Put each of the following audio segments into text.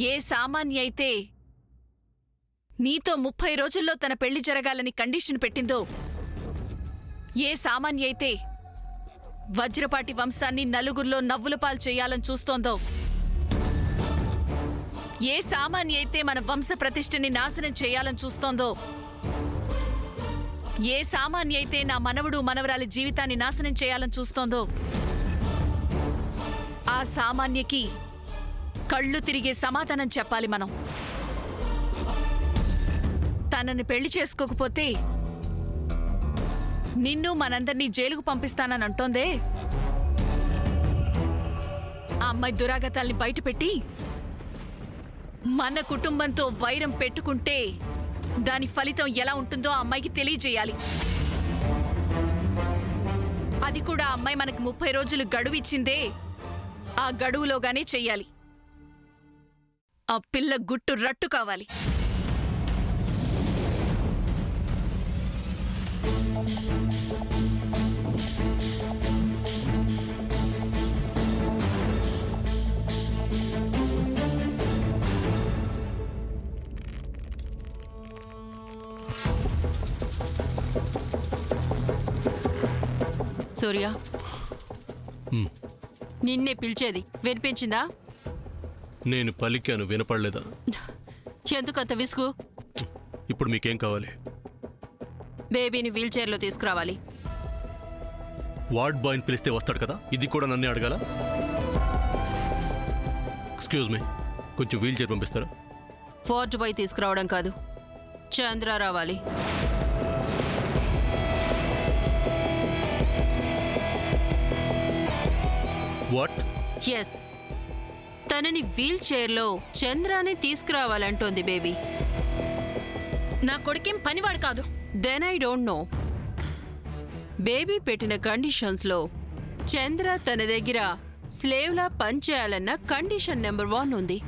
ఏ సామాన్య అయితే నీతో 30 రోజుల్లో తన పెళ్లి జరగాలని కండిషన్ పెట్టిందో, ఏ సామాన్య అయితే వజ్రపాటి వంశాన్ని నలుగురిలో నవ్వులపాలు చేయాలని చూస్తోందో, ఏ సామాన్య అయితే మన వంశ ప్రతిష్టని నాశనం చేయాలని చూస్తోందో, ఏ సామాన్య అయితే నా మనవడు మనవరాలి జీవితాన్ని నాశనం చేయాలని చూస్తోందో, ఆ సామాన్యకి కళ్ళు తిరిగే సమాధానం చెప్పాలి మనం. తనని పెళ్లి చేసుకోకపోతే నిన్ను మనందరినీ జైలుకు పంపిస్తానని అంటోందే, ఆ అమ్మాయి దురాగతాల్ని బయటపెట్టి మన కుటుంబంతో వైరం పెట్టుకుంటే దాని ఫలితం ఎలా ఉంటుందో ఆ అమ్మాయికి తెలియజేయాలి. అది కూడా ఆ అమ్మాయి మనకి 30 రోజులు గడువు ఇచ్చిందే, ఆ గడువులోగానే చెయ్యాలి. ఆ పిల్ల గుట్టు రట్టు కావాలి. సూర్య, నిన్నే పిలిచేది వినిపించిందా? నేను పలికాను, వినపడలేదా? ఎందుకంత విసుగు? ఇప్పుడు మీకేం కావాలి? బేబీని వీల్ చైర్లో తీసుకురావాలి. వార్డ్ బాయ్ని పిలిస్తే వస్తాడు కదా, ఇది కూడా నన్నే అడగాల? ఎక్స్క్యూజ్ మీ, కొంచెం వీల్ చైర్ పంపిస్తారా? వార్డ్ బాయ్ తీసుకురావడం కాదు, చంద్ర రావాలి. వాట్? ఎస్, తనని వీల్ చైర్లో చంద్రాని తీసుకురావాలంటోంది బేబీ. నా కొడుకేం పనివాడు కాదు. Then I don't know. Baby పెట్టిన కండిషన్స్లో చంద్ర తన దగ్గర స్లేవ్లా పనిచేయాలన్న కండిషన్ నెంబర్ 1 ఉంది.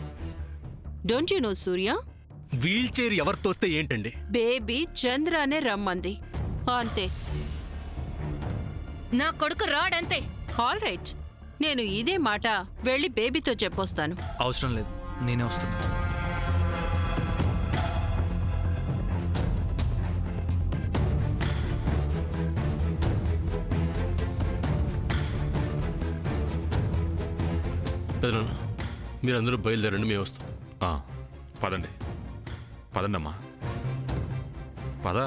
Don't you know Surya? Wheelchair ఎవరు తోస్తే ఏంటండి? బేబీ చంద్రానే రమ్మంది, అంతే. నా కొడుకు రాడంతే. ఆల్ రైట్, నేను ఇదే మాట వెళ్ళి బేబీతో చెప్పొస్తాను. అవసరం లేదు, నేనే వస్తాను. పెదనాన్న, మీరందరూ బయలుదేరండి, మేము వస్తాం. పదండి పదండమ్మా, పద.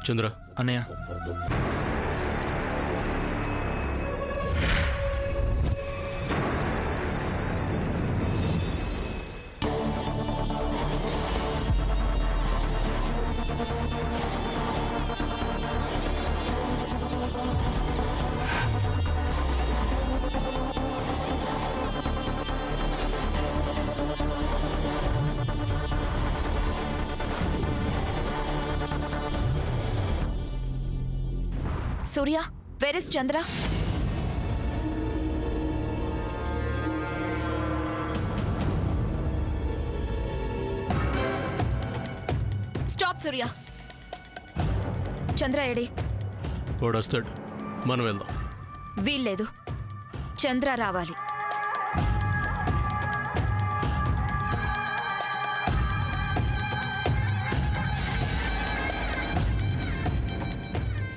చంద్ర, అన్నయ్య, Surya, where is Chandra? Stop, Surya. Chandra edi. వాడు వస్తాడు, మనం వెళ్దాం. వీల్లేదు, చంద్ర రావాలి.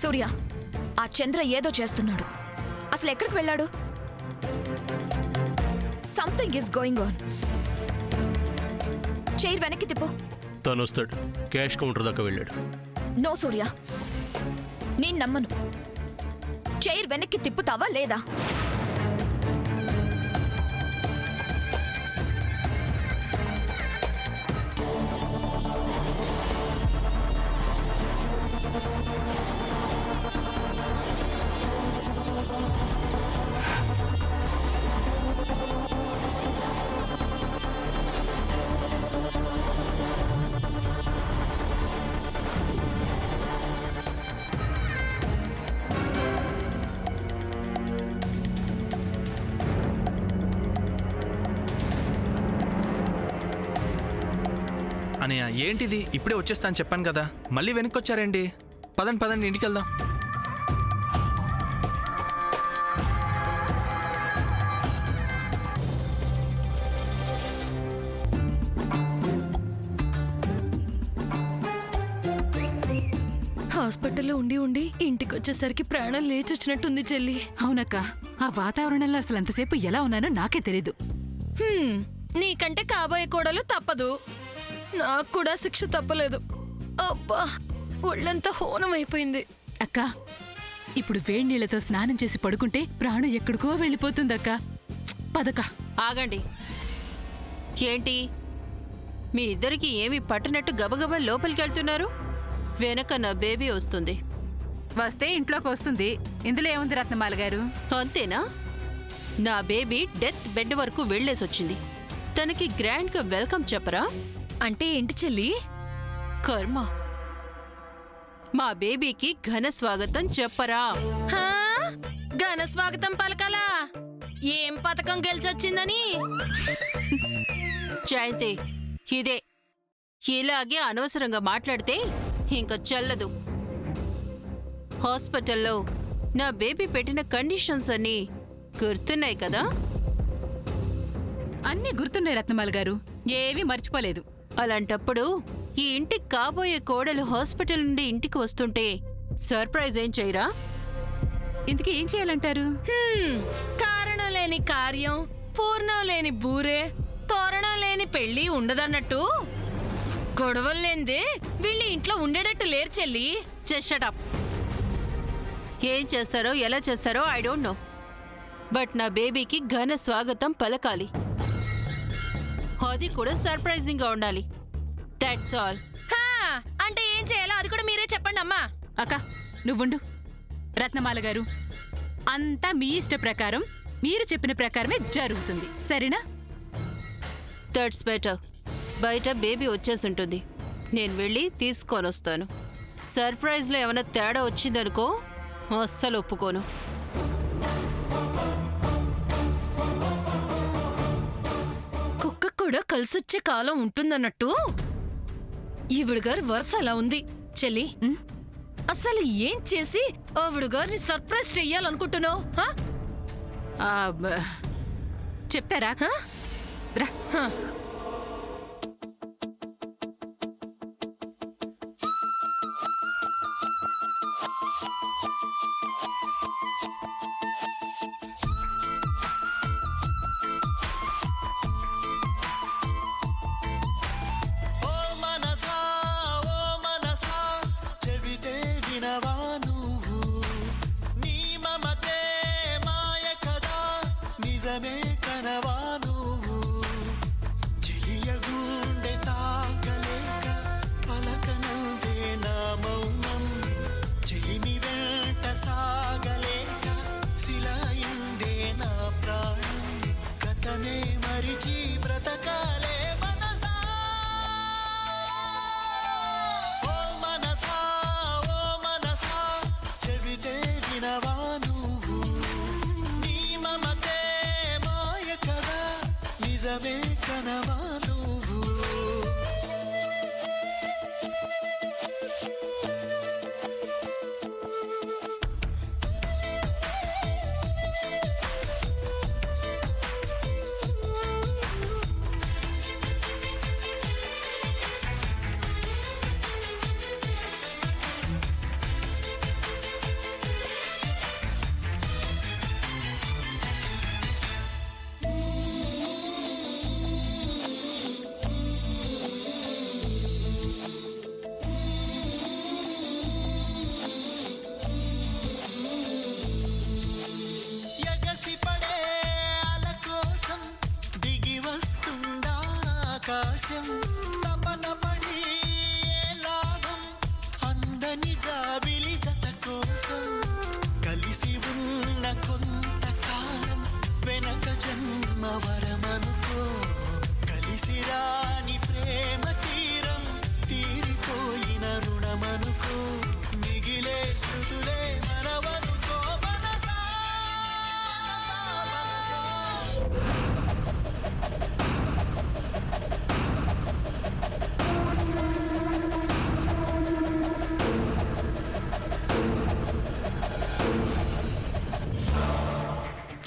సూర్య, ఆ చంద్ర ఏదో చేస్తున్నాడు. అసలు ఎక్కడికి వెళ్ళాడు? Something is going on. Chair వెనక్కి తిప్పు. తను వస్తాడు. క్యాష్ కౌంటర్ దాకా వెళ్ళాడు. నో సూర్య, నేను నమ్మను. చైర్ వెనక్కి తిప్పుతావా లేదా? అనయ్య ఏంటిది? ఇప్పుడే వచ్చేస్తా అని చెప్పాను కదా, మళ్ళీ వెనక్కి వచ్చారేంటి? పదండి పదండి, ఇంటికి వెళ్దాం. హాస్పిటల్లో ఉండి ఉండి ఇంటికి వచ్చేసరికి ప్రాణం లేచొచ్చినట్టుంది చెల్లి. అవునక్క, ఆ వాతావరణంలో అసలు అంతసేపు ఎలా ఉన్నానో నాకే తెలీదు. నీకంటే కాబోయే కోడలు తప్పదు, నాకు కూడా శిక్ష తప్పలేదు. అబ్బా, ఒళ్ళంతా హోనం అయిపోయింది. అక్క, ఇప్పుడు వేడి నీళ్లతో స్నానం చేసి పడుకుంటే ప్రాణం ఎక్కడికో వెళ్ళిపోతుందక్క. పదక. ఆగండి. ఏంటి మీ ఇద్దరికి ఏమి పట్టినట్టు గబగబా లోపలికి వెళ్తున్నారు? వెనక నా బేబీ వస్తుంది. వస్తే ఇంట్లోకి వస్తుంది, ఇందులో ఏముంది రత్నమాల గారు? అంతేనా? నా బేబీ డెత్ బెడ్ వరకు వెళ్ళేసొచ్చింది. తనకి గ్రాండ్గా వెల్కమ్ చెప్పరా? అంటే ఏంటి చెల్లి? కర్మ. మా బేబీకి ఘన స్వాగతం చెప్పరా? హా? ఘన స్వాగతం పలకాలా? ఏం పథకం గెలిచొచ్చిందని? జయంతి, ఇదే. ఇలాగే అనవసరంగా మాట్లాడితే ఇంకా చెల్లదు. హాస్పిటల్లో నా బేబీ పెట్టిన కండిషన్స్ అన్నీ గుర్తున్నాయి కదా? అన్నీ గుర్తున్నాయి రత్నమాల గారు, ఏమీ మర్చిపోలేదు. అలాంటప్పుడు ఈ ఇంటికి కాబోయే కోడలు హాస్పిటల్ నుండి ఇంటికి వస్తుంటే సర్ప్రైజ్ ఏం చేయరా? ఇంతకీ ఏం చేయాలంటారు? కారణం లేని కార్యం, పూర్ణం లేని బూరే, తోరణం లేని పెళ్లి ఉండదన్నట్టు గొడవలు లేనిదే వీళ్ళు ఇంట్లో ఉండేటట్టు లేరు చెల్లి. షట్. ఏం చేస్తారో ఎలా చేస్తారో ఐ డోంట్ నో, బట్ నా బేబీకి ఘన స్వాగతం పలకాలి. అది కూడా సర్ప్రైజింగ్ గా ఉండాలి. That's all. హా, అంటే ఏం చేయాలో అది కూడా మీరే చెప్పండి అమ్మా. అక్క నువ్వుండు. రత్నమాల గారు, అంతా మీ ఇష్ట ప్రకారం, మీరు చెప్పిన ప్రకారమే జరుగుతుంది, సరేనా? That's better. బయట బేబీ వచ్చేసుంటుంది, నేను వెళ్ళి తీసుకొని వస్తాను. సర్ప్రైజ్లో ఏమైనా తేడా వచ్చిందనుకో అస్సలు ఒప్పుకోను. కుక్క కూడా కలిసొచ్చే కాలం ఉంటుందన్నట్టు ఈవిడ గారి వరుస అలా ఉంది చెల్లి. అసలు ఏం చేసి ఆవిడ గారిని సర్ప్రైజ్ చెయ్యాలనుకుంటున్నావు? చెప్తారా? రా.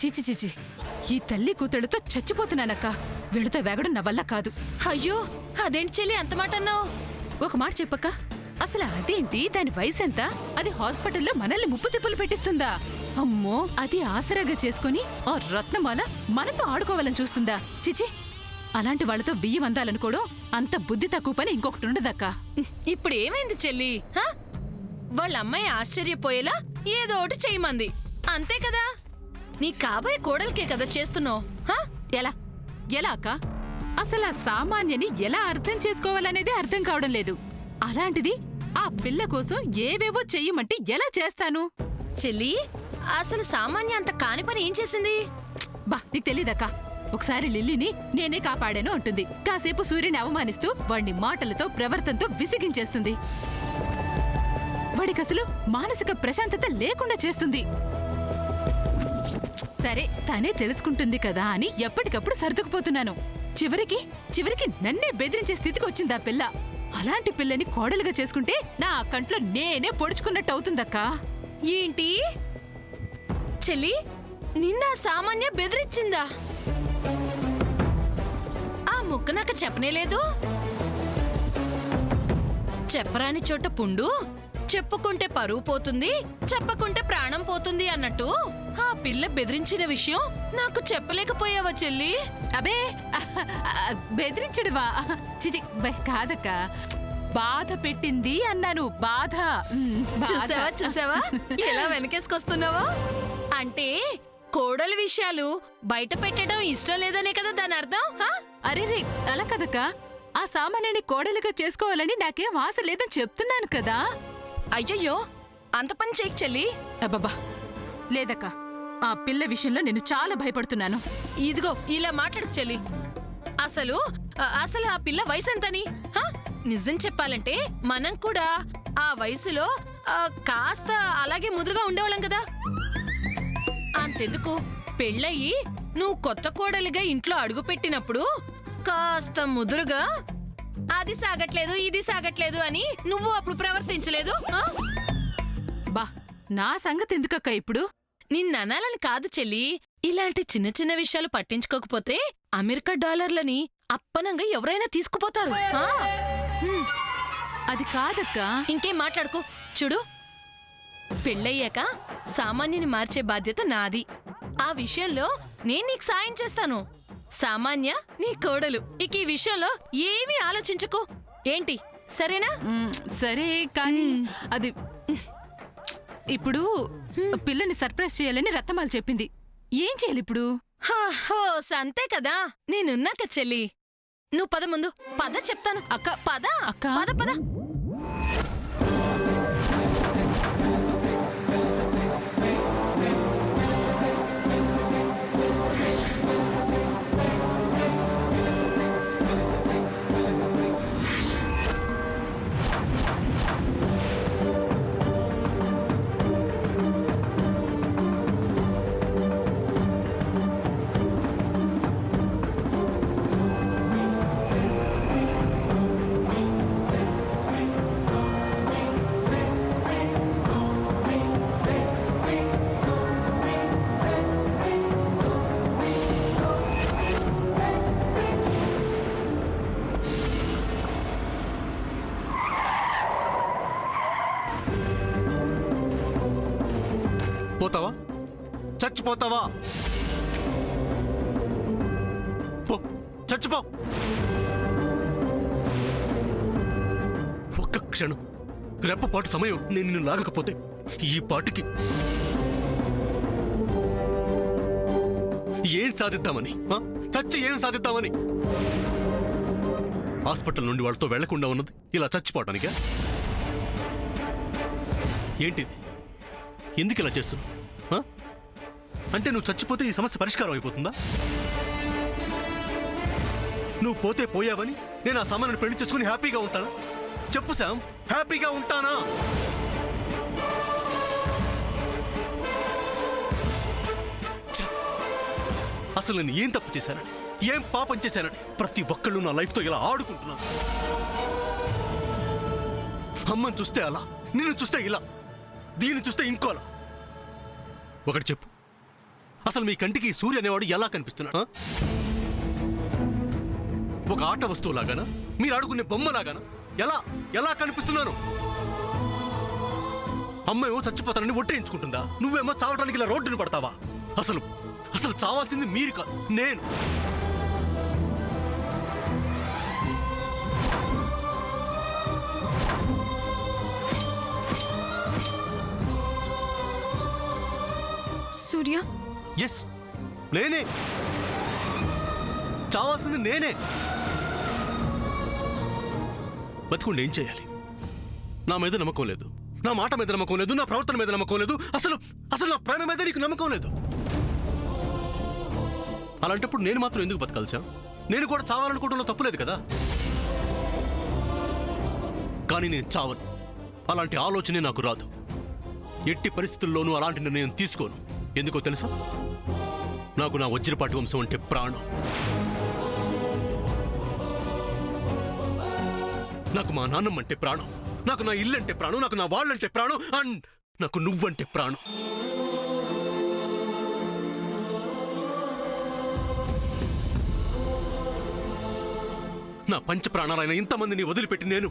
చిచి చిచి ఈ తల్లి కూతుళ్ళతో చచ్చిపోతున్నానక్క. వీళ్ళతో వేగడం నా వల్ల కాదు. అయ్యో అదేంటి చెల్లి అంత మాట అన్నావు? ఒక మాట చెప్పక్క, అసలు అదేంటి, దాని వయసు ఎంత? అది హాస్పిటల్లో మనల్ని ముప్పు తిప్పులు పెట్టిస్తుందా? అమ్మో, అది ఆసరాగా చేసుకుని ఆ రత్నమాల మనతో ఆడుకోవాలని చూస్తుందా? చిచి, అలాంటి వాళ్ళతో 1000 వందాలనుకోవడం అంత బుద్ధి తక్కువ పని ఇంకొకటి ఉండదక్క. ఇప్పుడు ఏమైంది చెల్లి? హ? వాళ్ళ అమ్మాయి ఆశ్చర్యపోయేలా ఏదో ఒకటి చేయమంది, అంతే కదా? నీ కాబోయే కోడలికే కదా చేస్తున్నావు. ఎలా ఎలా అక్క? అసలు ఆ సామాన్యని ఎలా అర్థం చేసుకోవాలనేదే అర్థం కావడం లేదు. అలాంటిది ఆ పిల్ల కోసం ఏవేవో చెయ్యమంటే ఎలా చేస్తాను? చెల్లి, అసలు సామాన్య అంత కాని పని ఏం చేసింది? బా, నీకు తెలీదక్క. ఒకసారి లిల్లీని నేనే కాపాడాను అంటుంది. కాసేపు సూర్యుని అవమానిస్తూ వాడిని మాటలతో ప్రవర్తనతో విసిగించేస్తుంది. వాడికసలు మానసిక ప్రశాంతత లేకుండా చేస్తుంది. సరే, తనే తెలుసుకుంటుంది కదా అని ఎప్పటికప్పుడు సర్దుకుపోతున్నాను. చివరికి నన్నే బెదిరించే స్థితికి వచ్చింది ఆ పిల్ల. అలాంటి పిల్లని కోడలుగా చేసుకుంటే నా కంట్లో నేనే పొడుచుకున్నట్టు అవుతుందక్కా. ఏంటి చెల్లి, నిన్న సామాన్య బెదిరించిందా? ఆ ముక్క నాకు చెప్పనేలేదు. చెప్పరాని చోట పుండు, చెప్పుకుంటే పరువు పోతుంది, చెప్పకుంటే ప్రాణం పోతుంది అన్నట్టు ఆ పిల్ల బెదిరించిన విషయం నాకు చెప్పలేకపోయావా చెల్లి? అబే, బెదిరించడువా? చిచి, కాదక్క, బాధ పెట్టింది అన్నాను. బాధ. బాధ. చూసావా ఎలా వెనకేసుకొస్తున్నావా? అంటే కోడలి విషయాలు బయట పెట్టడం ఇష్టం లేదనే కదా దాని అర్థం? అరే రే, అలా కదక్క. ఆ సామాన్యాన్ని కోడలుగా చేసుకోవాలని నాకేం ఆశ లేదని చెప్తున్నాను కదా. అయ్యయ్యో, అంత పని చేయకు చెల్లి. అబ్బబ్బా, లేదక్క. ఆ పిల్ల విషయంలో నేను చాలా భయపడుతున్నాను. ఇదిగో ఇలా మాట్లాడు చెల్లి. అసలు ఆ పిల్ల వయసు ఎంతని? నిజం చెప్పాలంటే మనం కూడా ఆ వయసులో కాస్త అలాగే ముదురుగా ఉండేవాళ్ళం కదా. అంతెందుకు, పెళ్ళయి నువ్వు కొత్త కోడలిగా ఇంట్లో అడుగు పెట్టినప్పుడు కాస్త ముదురుగా అది సాగట్లేదు ఇది సాగట్లేదు అని నువ్వు అప్పుడు ప్రవర్తించలేదు? బా, నా సంగతి ఎందుకక్క ఇప్పుడు? నిన్ననాలని కాదు చెల్లి, ఇలాంటి చిన్న చిన్న విషయాలు పట్టించుకోకపోతే అమెరికా డాలర్లని అప్పనంగా ఎవరైనా తీసుకుపోతారు. అది కాదక్క. ఇంకేం మాట్లాడుకో. చూడు, పెళ్ళయ్యాక సామాన్యని మార్చే బాధ్యత నాది. ఆ విషయంలో నేను నీకు సాయం చేస్తాను. సామాన్య నీ కోడలు. ఇక ఈ విషయంలో ఏమీ ఆలోచించకు. ఏంటి, సరేనా? సరే, కానీ అది ఇప్పుడు పిల్లని సర్ప్రైజ్ చేయాలని రత్నమాల చెప్పింది. ఏం చేయాలి ఇప్పుడు? అంతే కదా, నేనున్నాక చెల్లి. నువ్వు పద, ముందు పద చెప్తాను. అక్క, పద అక్క. పద పద. పోతావా? చచ్చిపోతావా? పో, చచ్చిపో. ఒక్క క్షణం, రెప్పపాటు సమయం నేను నిన్ను లాగకపోతే ఈ పాటికి ఏం సాధిద్దామని? చచ్చి ఏం సాధిద్దామని? హాస్పిటల్ నుండి వాళ్ళతో వెళ్లకుండా ఉన్నది ఇలా చచ్చిపోవటానికా? ఏంటిది? ఎందుకు ఇలా చేస్తున్నావు? అంటే నువ్వు చచ్చిపోతే ఈ సమస్య పరిష్కారం అయిపోతుందా? నువ్వు పోతే పోయావని నేను ఆ సామాన్యుని పెళ్లి చేసుకుని హ్యాపీగా ఉంటానా? చెప్పు శామ్, హ్యాపీగా ఉంటానా? అసలు నేను ఏం తప్పు చేశానని, ఏం పాపం చేశానని ప్రతి ఒక్కళ్ళు నా లైఫ్తో ఇలా ఆడుకుంటున్నాను. అమ్మని చూస్తే అలా, నిన్ను చూస్తే ఇలా, దీన్ని చూస్తే ఇంకోలా. ఒకటి చెప్పు, అసలు మీ కంటికి సూర్య అనేవాడు ఎలా కనిపిస్తున్నాడు? ఆ? ఒక ఆట వస్తువులాగానా? మీరు ఆడుకునే బొమ్మలాగానా? ఎలా ఎలా కనిపిస్తున్నాను? అమ్మేమో చచ్చిపోతానని ఒట్టేయించుకుంటుందా? నువ్వేమో చావడానికి ఇలా రోడ్డును పడతావా? అసలు అసలు చావాల్సింది మీరు కాదు, నేను. సూర్య, ఎస్, నేనే చావాల్సింది, నేనే. బతుకుండి ఏం చేయాలి? నా మీద నమ్మకం లేదు, నా మాట మీద నమ్మకం లేదు, నా ప్రవర్తన మీద నమ్మకం లేదు, అసలు అసలు నా ప్రేమ మీద నీకు నమ్మకం లేదు. అలాంటప్పుడు నేను మాత్రం ఎందుకు బతకాల్సా? నేను కూడా చావాలనుకోవడంలో తప్పులేదు కదా. కానీ నేను చావను, అలాంటి ఆలోచనే నాకు రాదు. ఎట్టి పరిస్థితుల్లోనూ అలాంటి నిర్ణయం తీసుకోను. ఎందుకో తెలుసా? నాకు నా వజ్రపాటి వంశం అంటే ప్రాణం. నాకు మా నాన్నమ్మ అంటే ప్రాణం, నాకు నా ఇల్లు అంటే ప్రాణం, నాకు నా వాళ్ళంటే ప్రాణం, అండ్ నాకు నువ్వంటే ప్రాణం. నా పంచ ప్రాణాలైన ఇంతమందిని వదిలిపెట్టి నేను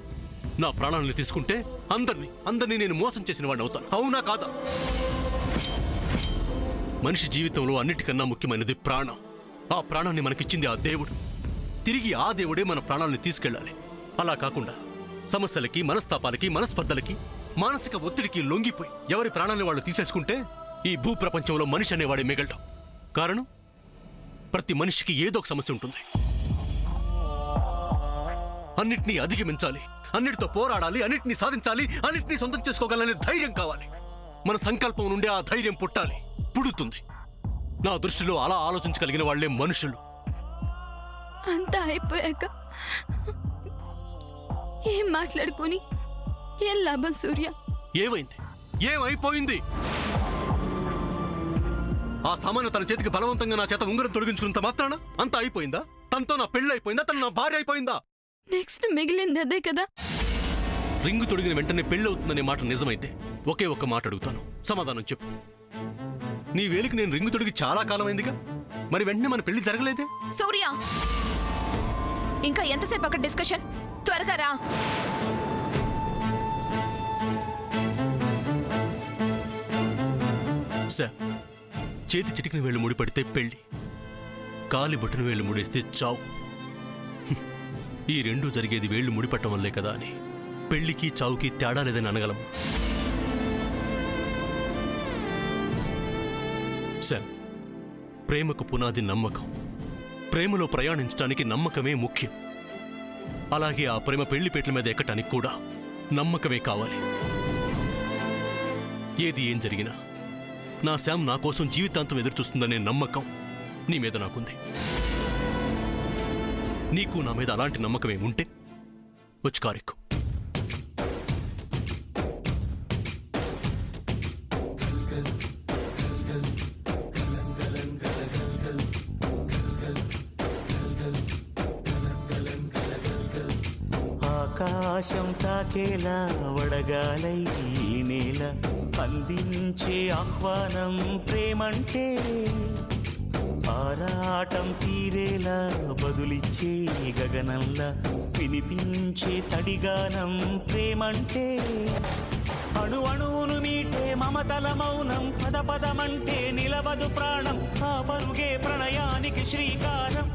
నా ప్రాణాలను తీసుకుంటే అందరినీ నేను మోసం చేసిన వాడిని అవుతాను. అవునా కాదా? మనిషి జీవితంలో అన్నిటికన్నా ముఖ్యమైనది ప్రాణం. ఆ ప్రాణాన్ని మనకిచ్చింది ఆ దేవుడు. తిరిగి ఆ దేవుడే మన ప్రాణాలను తీసుకెళ్ళాలి. అలా కాకుండా సమస్యలకి, మనస్తాపాలకి, మనస్పర్ధలకి, మానసిక ఒత్తిడికి లొంగిపోయి ఎవరి ప్రాణాన్ని వాళ్ళు తీసేసుకుంటే ఈ భూప్రపంచంలో మనిషి అనేవాడే మిగలడం. కారణం, ప్రతి మనిషికి ఏదో ఒక సమస్య ఉంటుంది. అన్నిటినీ అధిగమించాలి, అన్నిటితో పోరాడాలి, అన్నిటినీ సాధించాలి, అన్నిటినీ సొంతం చేసుకోగలనే ధైర్యం కావాలి. మన సంకల్పం నుండి ఆ ధైర్యం పుట్టాలి, పుడుతుంది. నా దృష్టిలో అలా ఆలోచించగలిగిన వాళ్లే మనుషులు. అంతా అయిపోయాక ఏం మాట్లాడుకొని ఏం లాభం సూర్య? ఏమైంది? ఏమైపోయింది? ఆ సామాన్య తన చేతికి బలవంతంగా నా చేత ఉంగరం తొలగించుకున్నంత మాత్రాన అంతా అయిపోయిందా? తనతో నా పెళ్లి అయిపోయిందా? తను నా భార్య అయిపోయిందా? నెక్స్ట్ మిగిలింది అదే కదా. రింగు తొడిగిన వెంటనే పెళ్లి అవుతుందనే మాట నిజమైతే ఒకే ఒక్క మాట అడుగుతాను, సమాధానం చెప్పు. నీ వేలికి నేను రింగు తొడిగి చాలా కాలమైందిగా, మరి వెంటనే మన పెళ్లి జరగలేదే? సూర్య, ఇంకా ఎంతసేపు అక్కడ డిస్కషన్? త్వరగా రా. సార్, చేతి చిటికిన వేళ్ళు ముడిపడితే పెళ్లి, కాలి బొట్టున వేళ్ళు ముడేస్తే చావు. ఈ రెండూ జరిగేది వేళ్లు ముడిపట్టడం వల్లే కదా అని పెళ్లికి చావుకి తేడా లేదని అనగలం. సార్, ప్రేమకు పునాది నమ్మకం. ప్రేమలో ప్రయాణించడానికి నమ్మకమే ముఖ్యం. అలాగే ఆ ప్రేమ పెళ్లిపేట్ల మీద ఎక్కటానికి కూడా నమ్మకమే కావాలి. ఏది ఏం జరిగినా నా శ్యామ్ నా కోసం జీవితాంతం ఎదురుచూస్తుందనే నమ్మకం నీ మీద నాకుంది. నీకు నా మీద అలాంటి నమ్మకమే ఉంటే వచ్చి కారెక్కు. ఆకాశం తాకేలా వడగాలై ఈ నేల అందించే ఆహ్వానం ప్రేమంటే, ఆరాటం తీరేలా బదులిచ్చే గగనంలా వినిపించే తడిగానం ప్రేమంటే, అణు అణువును మీటే మమతల మౌనం పద పదమంటే నిలవదు ప్రాణం, ఆ పరుగే ప్రణయానికి శ్రీకారం.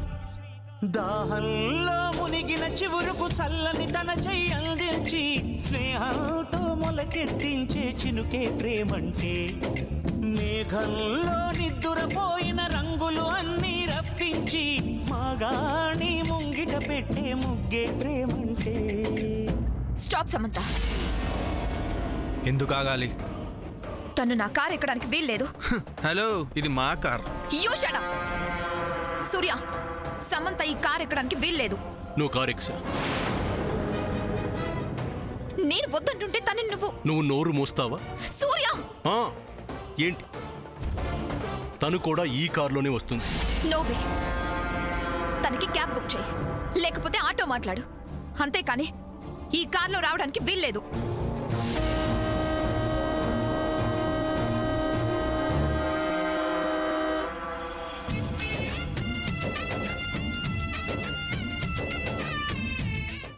దాహంలో మునిగిన చివురుకు చల్లని తన చెయ్యి అందించి స్నేహంతో మొలకెత్తించే చినుకే ప్రేమంటే, మేఘంలో నిద్దురపోయిన రంగులు అన్నీ రప్పించి మాగాణి ముంగిట పెట్టే ముగ్గే ప్రేమంటే. స్టాప్ సమంత. ఎందుకు ఆగాలి? తను నా కార్ ఎక్కడానికి వీల్లేదు. హలో, ఇది మా car. You shut up. Surya, Samantha ఈ కార్ ఎక్కడానికి వీల్లేదు. నువ్వు కారెక్సా? నేను వద్దంటుంటే తను నువ్వు నోరు మోస్తావా? సూర్య, ఏంటి? తను కూడా ఈ కారులోనే వస్తుంది. నోవే. తనకి క్యాబ్ బుక్ చేయి, లేకపోతే ఆటో మాట్లాడు. అంతేకాని ఈ కార్లో రావడానికి వీల్లేదు.